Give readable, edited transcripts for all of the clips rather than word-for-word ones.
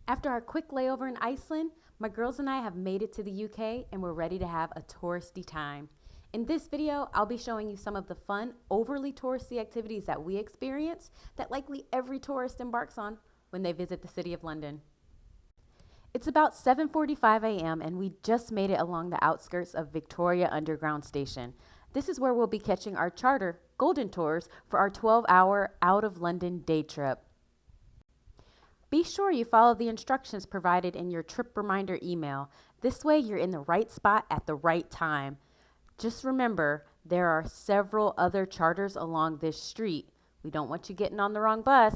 After our quick layover in Iceland, my girls and I have made it to the UK and we're ready to have a touristy time. In this video, I'll be showing you some of the fun, overly touristy activities that we experience that likely every tourist embarks on when they visit the City of London. It's about 7:45 a.m. and we just made it along the outskirts of Victoria Underground Station. This is where we'll be catching our charter, Golden Tours, for our 12-hour out of London day trip. Be sure you follow the instructions provided in your trip reminder email. This way you're in the right spot at the right time. Just remember, there are several other charters along this street. We don't want you getting on the wrong bus.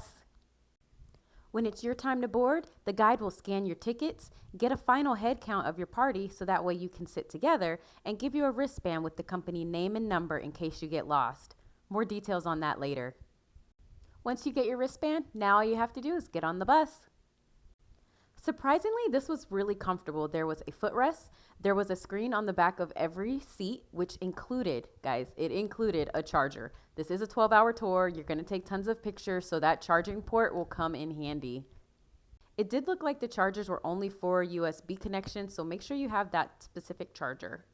When it's your time to board, the guide will scan your tickets, get a final head count of your party so that way you can sit together, and give you a wristband with the company name and number in case you get lost. More details on that later. Once you get your wristband, now all you have to do is get on the bus. Surprisingly, this was really comfortable. There was a footrest. There was a screen on the back of every seat, which included, guys, it included a charger. This is a 12-hour tour. You're going to take tons of pictures, so that charging port will come in handy. It did look like the chargers were only for USB connections, so make sure you have that specific charger.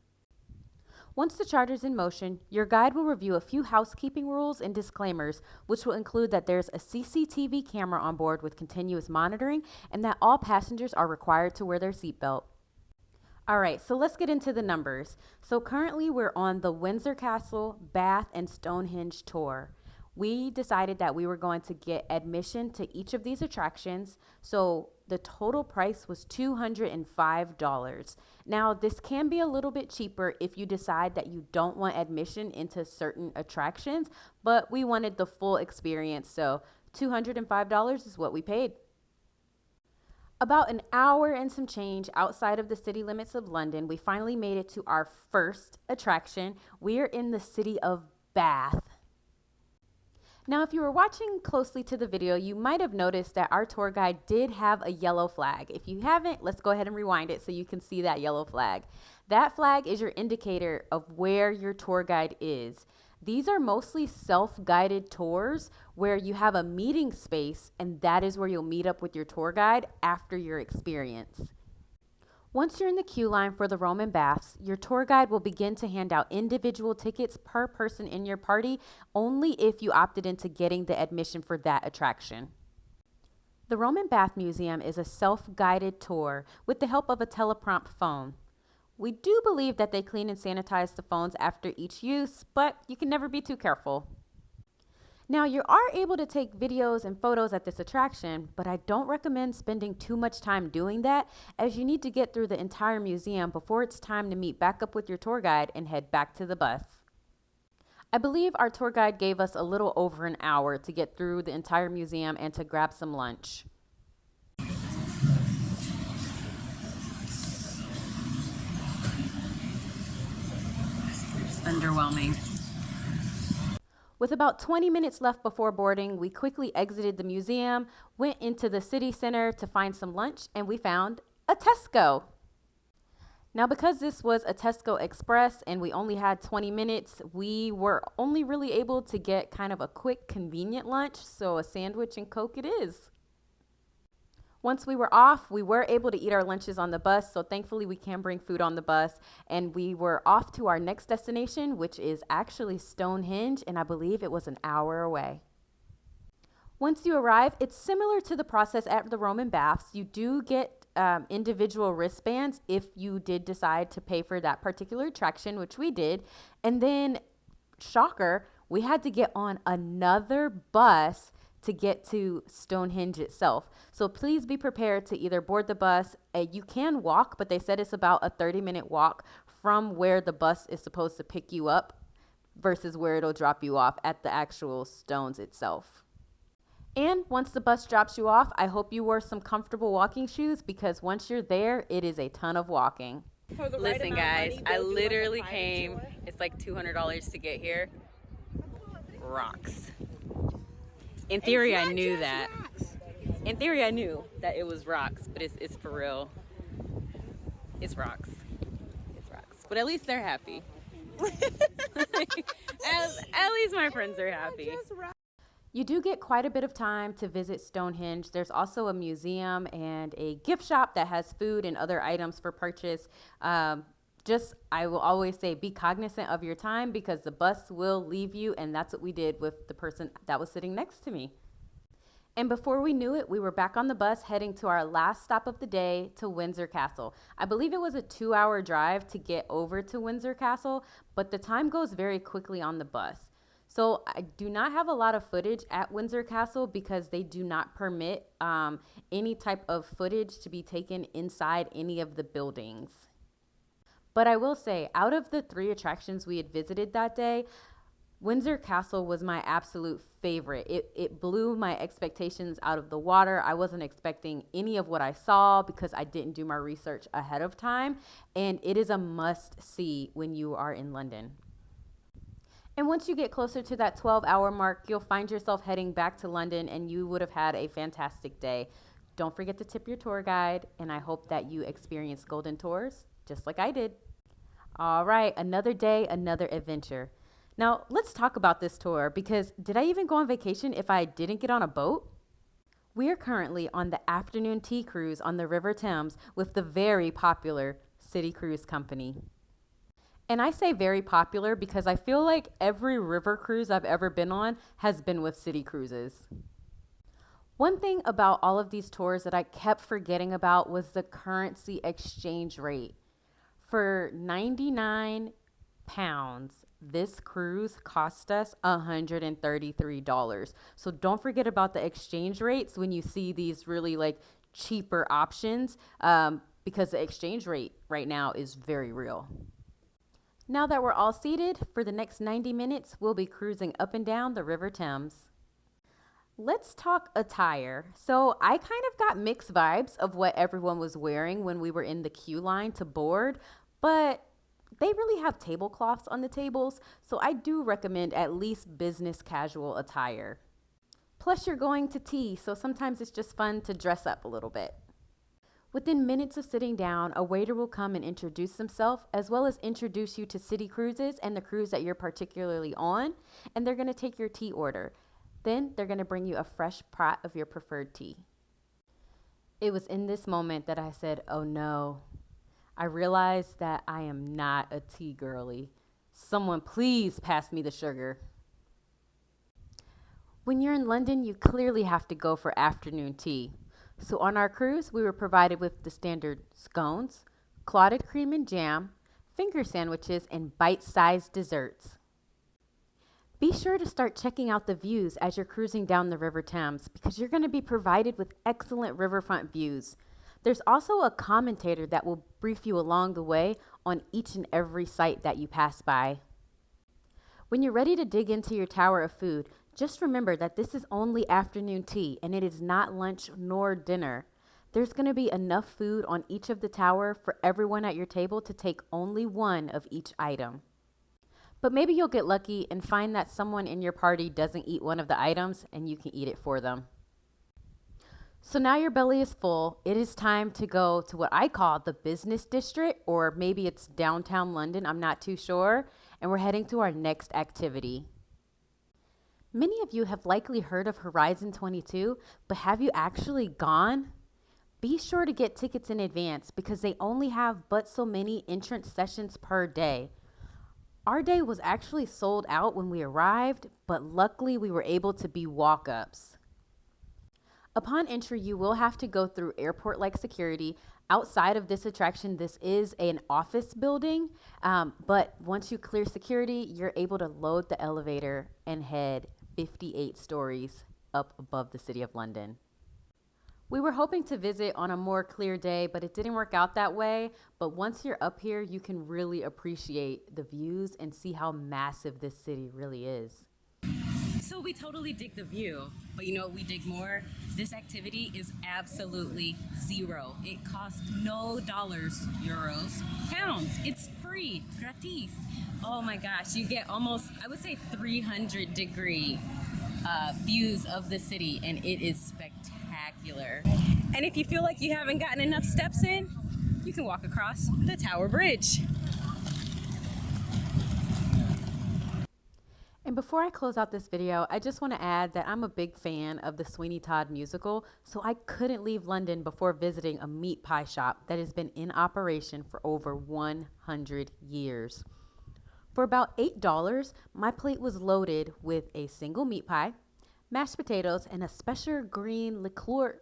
Once the charter's in motion, your guide will review a few housekeeping rules and disclaimers, which will include that there's a CCTV camera on board with continuous monitoring and that all passengers are required to wear their seatbelt. All right, so let's get into the numbers. So currently we're on the Windsor Castle, Bath, and Stonehenge tour. We decided that we were going to get admission to each of these attractions, so the total price was $205. Now, this can be a little bit cheaper if you decide that you don't want admission into certain attractions, but we wanted the full experience, so $205 is what we paid. About an hour and some change outside of the city limits of London, we finally made it to our first attraction. We're in the city of Bath. Now, if you were watching closely to the video, you might have noticed that our tour guide did have a yellow flag. If you haven't, let's go ahead and rewind it so you can see that yellow flag. That flag is your indicator of where your tour guide is. These are mostly self-guided tours where you have a meeting space, and that is where you'll meet up with your tour guide after your experience. Once you're in the queue line for the Roman baths, your tour guide will begin to hand out individual tickets per person in your party, only if you opted into getting the admission for that attraction. The Roman Bath Museum is a self-guided tour with the help of a teleprompt phone. We do believe that they clean and sanitize the phones after each use, but you can never be too careful. Now, you are able to take videos and photos at this attraction, but I don't recommend spending too much time doing that, as you need to get through the entire museum before it's time to meet back up with your tour guide and head back to the bus. I believe our tour guide gave us a little over an hour to get through the entire museum and to grab some lunch. Underwhelming. With about 20 minutes left before boarding, we quickly exited the museum, went into the city center to find some lunch, and we found a Tesco. Now, because this was a Tesco Express and we only had 20 minutes, we were only really able to get kind of a quick, convenient lunch, so a sandwich and Coke it is. Once we were off, we were able to eat our lunches on the bus, so thankfully we can bring food on the bus, and we were off to our next destination, which is actually Stonehenge, and I believe it was an hour away. Once you arrive, it's similar to the process at the Roman baths. You do get individual wristbands if you did decide to pay for that particular attraction, which we did, and then, shocker, we had to get on another bus to get to Stonehenge itself. So please be prepared to either board the bus. You can walk, but they said it's about a 30-minute walk from where the bus is supposed to pick you up versus where it'll drop you off at the actual stones itself. And once the bus drops you off, I hope you wore some comfortable walking shoes, because once you're there, it is a ton of walking. Listen guys, I literally came, it's like $200 to get here. Rocks. In theory, I knew that. In theory, I knew that it was rocks, but it's for real. It's rocks. It's rocks. But at least they're happy. At least my friends are happy. You do get quite a bit of time to visit Stonehenge. There's also a museum and a gift shop that has food and other items for purchase. I will always say, be cognizant of your time because the bus will leave you, and that's what we did with the person that was sitting next to me. And before we knew it, we were back on the bus heading to our last stop of the day, to Windsor Castle. I believe it was a 2-hour drive to get over to Windsor Castle, but the time goes very quickly on the bus. So I do not have a lot of footage at Windsor Castle because they do not permit any type of footage to be taken inside any of the buildings. But I will say, out of the 3 attractions we had visited that day, Windsor Castle was my absolute favorite. It blew my expectations out of the water. I wasn't expecting any of what I saw because I didn't do my research ahead of time. And it is a must see when you are in London. And once you get closer to that 12-hour mark, you'll find yourself heading back to London and you would have had a fantastic day. Don't forget to tip your tour guide, and I hope that you experience Golden Tours just like I did. All right, another day, another adventure. Now, let's talk about this tour because did I even go on vacation if I didn't get on a boat? We are currently on the afternoon tea cruise on the River Thames with the very popular City Cruise Company. And I say very popular because I feel like every river cruise I've ever been on has been with City Cruises. One thing about all of these tours that I kept forgetting about was the currency exchange rate. For 99 pounds, this cruise cost us $133. So don't forget about the exchange rates when you see these really cheaper options because the exchange rate right now is very real. Now that we're all seated, for the next 90 minutes, we'll be cruising up and down the River Thames. Let's talk attire. So I kind of got mixed vibes of what everyone was wearing when we were in the queue line to board, but they really have tablecloths on the tables, so I do recommend at least business casual attire. Plus, you're going to tea, so sometimes it's just fun to dress up a little bit. Within minutes of sitting down, a waiter will come and introduce himself, as well as introduce you to City Cruises and the cruise that you're particularly on, and they're going to take your tea order. Then they're going to bring you a fresh pot of your preferred tea. It was in this moment that I said, oh no. I realized that I am not a tea girly. Someone please pass me the sugar. When you're in London, you clearly have to go for afternoon tea. So on our cruise, we were provided with the standard scones, clotted cream and jam, finger sandwiches, and bite-sized desserts. Be sure to start checking out the views as you're cruising down the River Thames because you're going to be provided with excellent riverfront views. There's also a commentator that will brief you along the way on each and every site that you pass by. When you're ready to dig into your tower of food, just remember that this is only afternoon tea and it is not lunch nor dinner. There's going to be enough food on each of the tower for everyone at your table to take only one of each item. But maybe you'll get lucky and find that someone in your party doesn't eat one of the items and you can eat it for them. So now your belly is full. It is time to go to what I call the business district, or maybe it's downtown London. I'm not too sure. And we're heading to our next activity. Many of you have likely heard of Horizon 22, but have you actually gone? Be sure to get tickets in advance because they only have but so many entrance sessions per day. Our day was actually sold out when we arrived, but luckily we were able to be walk-ups. Upon entry, you will have to go through airport-like security. Outside of this attraction, this is an office building, but once you clear security, you're able to load the elevator and head 58 stories up above the City of London. We were hoping to visit on a more clear day, but it didn't work out that way. But once you're up here, you can really appreciate the views and see how massive this city really is. So we totally dig the view, but you know what we dig more? This activity is absolutely zero. It costs no dollars, euros, pounds. It's free, gratis. Oh my gosh, you get almost, I would say 300-degree views of the city, and it is spectacular. And if you feel like you haven't gotten enough steps in, you can walk across the Tower Bridge. And before I close out this video, I just want to add that I'm a big fan of the Sweeney Todd musical, so I couldn't leave London before visiting a meat pie shop that has been in operation for over 100 years. For about $8, my plate was loaded with a single meat pie, mashed potatoes, and a special green liqueur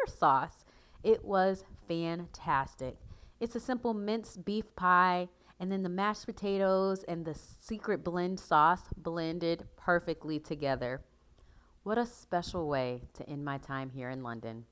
sauce. It was fantastic. It's a simple minced beef pie, and then the mashed potatoes and the secret blend sauce blended perfectly together. What a special way to end my time here in London.